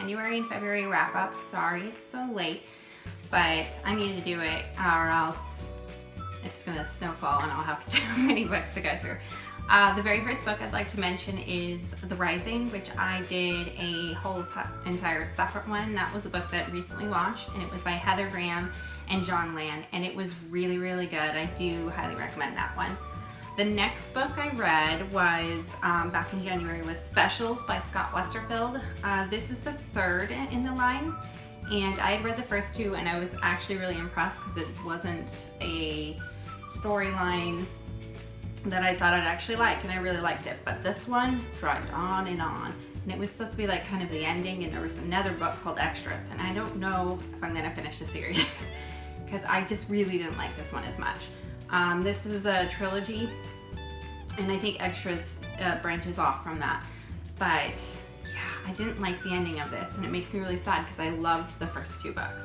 January and February wrap-up. Sorry it's so late, but I need to do it or else it's gonna snowfall and I'll have too many books to go through. The very first book I'd like to mention is The Rising, which I did a whole entire separate one. That was a book that recently launched, and it was by Heather Graham and John Land, and it was really, really good. I do highly recommend that one. The next book I read was, back in January, was Specials by Scott Westerfeld. This is the third in the line, and I had read the first two, and I was actually really impressed because it wasn't a storyline that I thought I'd actually like, and I really liked it. But this one dragged on, and it was supposed to be like kind of the ending, and there was another book called Extras, and I don't know if I'm gonna finish the series because I just really didn't like this one as much. This is a trilogy, and I think Extras branches off from that. But yeah, I didn't like the ending of this, and it makes me really sad because I loved the first two books.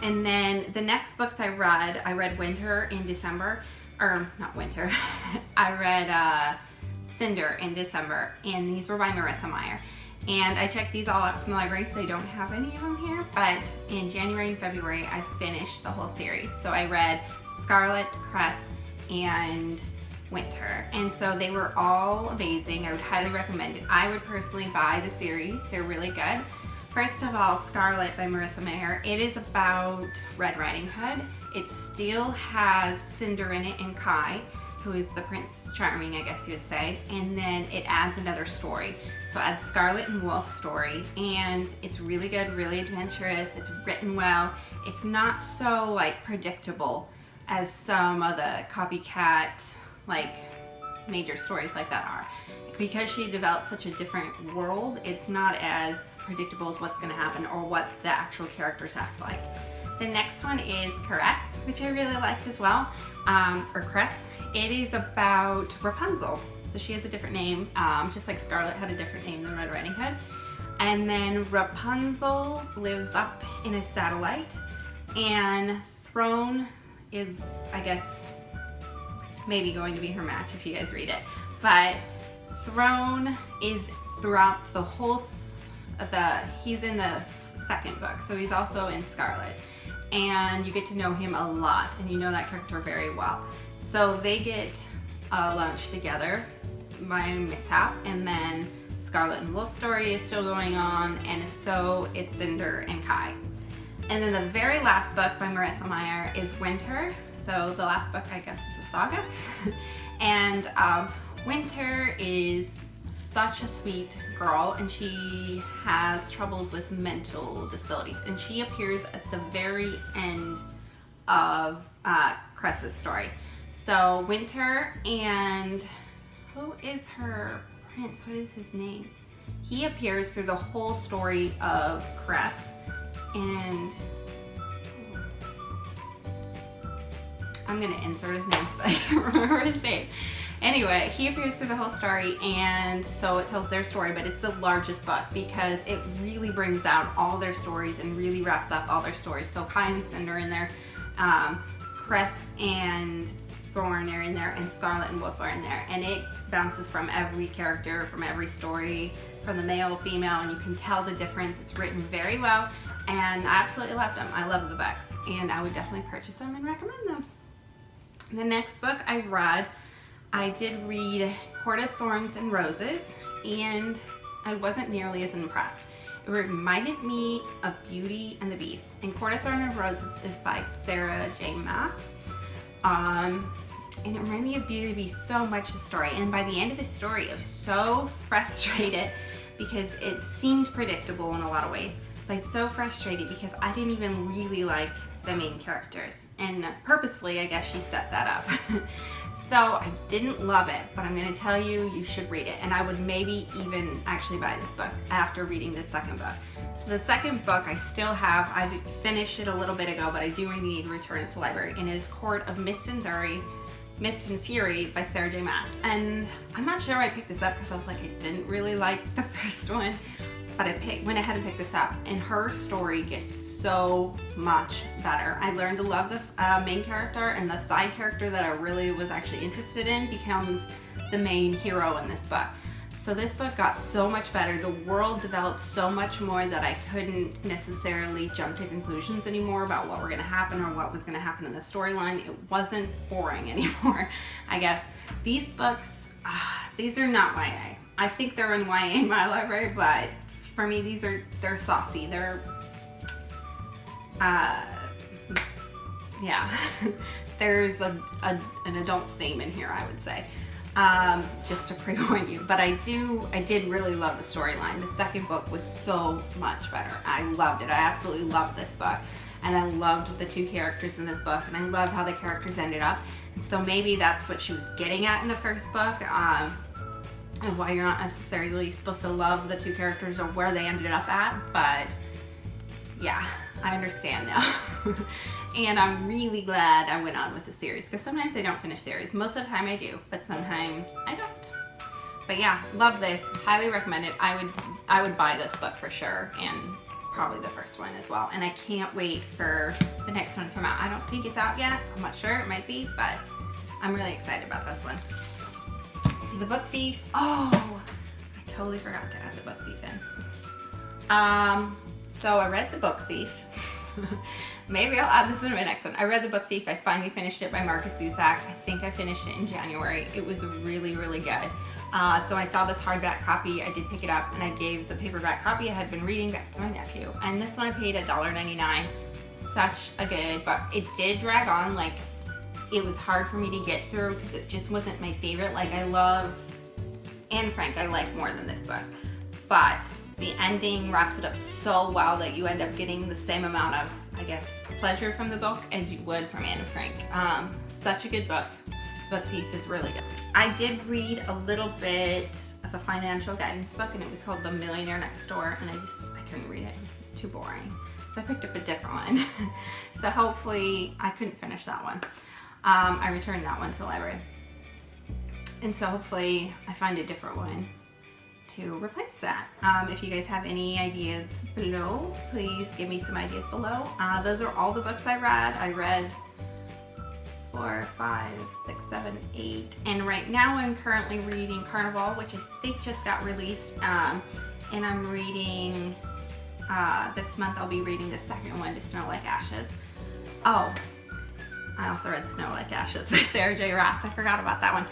And then the next books I read Winter in December. Or not Winter, I read Cinder in December, and these were by Marissa Meyer. And I checked these all out from the library, so I don't have any of them here, but in January and February, I finished the whole series. So I read Scarlet, Cress, and Winter. And so they were all amazing. I would highly recommend it. I would personally buy the series. They're really good. First of all, Scarlet by Marissa Meyer. It is about Red Riding Hood. It still has Cinder in it and Kai, who is the Prince Charming, I guess you would say. And then it adds another story. So it adds Scarlet and Wolf's story. And it's really good, really adventurous. It's written well. It's not so like predictable as some of the copycat like major stories like that are. Because she developed such a different world, it's not as predictable as what's going to happen or what the actual characters act like. The next one is Cress, which I really liked as well, or Cress. It is about Rapunzel. So she has a different name, just like Scarlet had a different name than Red Riding Hood. And then Rapunzel lives up in a satellite, and Throne is, I guess, maybe going to be her match if you guys read it. But Throne is throughout the whole, he's in the second book, so he's also in Scarlet. And you get to know him a lot, and you know that character very well. So they get lunch together by mishap, and then Scarlet and Wolf's story is still going on, and so is Cinder and Kai. And then the very last book by Marissa Meyer is Winter. So the last book, I guess, is a saga. And Winter is such a sweet girl, and she has troubles with mental disabilities, and she appears at the very end of Cress's story. So Winter, and who is her prince? What is his name? He appears through the whole story of Cress, and I'm gonna insert his name because I can't remember his name. Anyway, he appears through the whole story, and so it tells their story, but it's the largest book because it really brings out all their stories and really wraps up all their stories. So Kai and Cinder are in there, Cress and Thorn are in there, and Scarlet and Wolf are in there, and it bounces from every character, from every story, from the male, female, and you can tell the difference. It's written very well, and I absolutely loved them. I love the books, and I would definitely purchase them and recommend them. The next book I did read Court of Thorns and Roses, and I wasn't nearly as impressed. It reminded me of Beauty and the Beast. And Court of Thorns and Roses is by Sarah J. Maas. And it reminded me of Beauty and the Beast so much, the story. And by the end of the story, I was so frustrated because it seemed predictable in a lot of ways. But I was so frustrated because I didn't even really like the main characters. And purposely, I guess she set that up. So I didn't love it, but I'm going to tell you, you should read it. And I would maybe even actually buy this book after reading the second book. So the second book I still have. I finished it a little bit ago, but I do need to return it to the library. And it is Court of Mist and Fury by Sarah J. Maas. And I'm not sure why I picked this up because I was like, I didn't really like the first one. But I went ahead and picked this up. And her story gets so much better. I learned to love the main character, and the side character that I really was actually interested in becomes the main hero in this book. So this book got so much better. The world developed so much more that I couldn't necessarily jump to conclusions anymore about what were going to happen or what was going to happen in the storyline. It wasn't boring anymore, I guess. These books, these are not YA. I think they're in YA in my library, but for me, they're saucy. They're, yeah. There's an adult theme in here, I would say. Just to pre-warn you, but I did really love the storyline. The second book was so much better. I loved it. I absolutely loved this book, and I loved the two characters in this book, and I love how the characters ended up. And so maybe that's what she was getting at in the first book, and why you're not necessarily supposed to love the two characters or where they ended up at, but yeah, I understand now. And I'm really glad I went on with the series, because sometimes I don't finish series. Most of the time I do, but sometimes I don't. But yeah, love this. Highly recommend it. I would buy this book for sure, and probably the first one as well. And I can't wait for the next one to come out. I don't think it's out yet. I'm not sure. It might be, but I'm really excited about this one. The Book Thief. Oh, I totally forgot to add the Book Thief in. So I read The Book Thief. Maybe I'll add this in my next one. I read The Book Thief. I finally finished it by Marcus Zusak. I think I finished it in January. It was really, really good. So I saw this hardback copy. I did pick it up, and I gave the paperback copy I had been reading back to my nephew. And this one I paid $1.99. Such a good book. It did drag on. Like, it was hard for me to get through because it just wasn't my favorite. Like, I love Anne Frank. I like more than this book. But the ending wraps it up so well that you end up getting the same amount of, I guess, pleasure from the book as you would from Anne Frank. Such a good book. Book Thief is really good. I did read a little bit of a financial guidance book, and it was called The Millionaire Next Door, and I couldn't read it. It was just too boring. So I picked up a different one. So hopefully, I couldn't finish that one. I returned that one to the library. And so hopefully I find a different one to replace that. If you guys have any ideas below, please give me some ideas below. Those are all the books I read. I read 4, 5, 6, 7, 8, and right now I'm currently reading Carnival, which I think just got released, and I'm reading, this month I'll be reading the second one, to Snow Like Ashes. Oh, I also read Snow Like Ashes by Sara J. Raasch. I forgot about that one.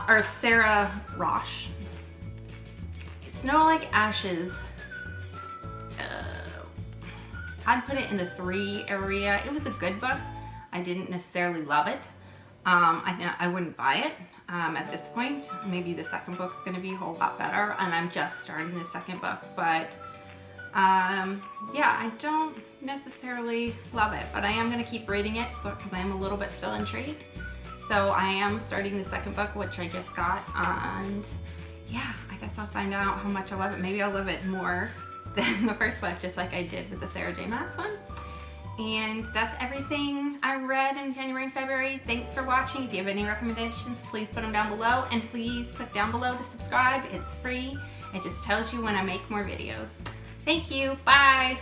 Or Sara Raasch. Snow Like Ashes, I'd put it in the 3 area. It was a good book. I didn't necessarily love it. I wouldn't buy it at this point. Maybe the second book's going to be a whole lot better, and I'm just starting the second book. But yeah, I don't necessarily love it, but I am going to keep reading it because I am a little bit still intrigued. So I am starting the second book, which I just got, and yeah, I guess I'll find out how much I love it. Maybe I'll love it more than the first book, just like I did with the Sarah J. Maas one. And that's everything I read in January and February. Thanks for watching. If you have any recommendations, please put them down below. And please click down below to subscribe. It's free. It just tells you when I make more videos. Thank you. Bye.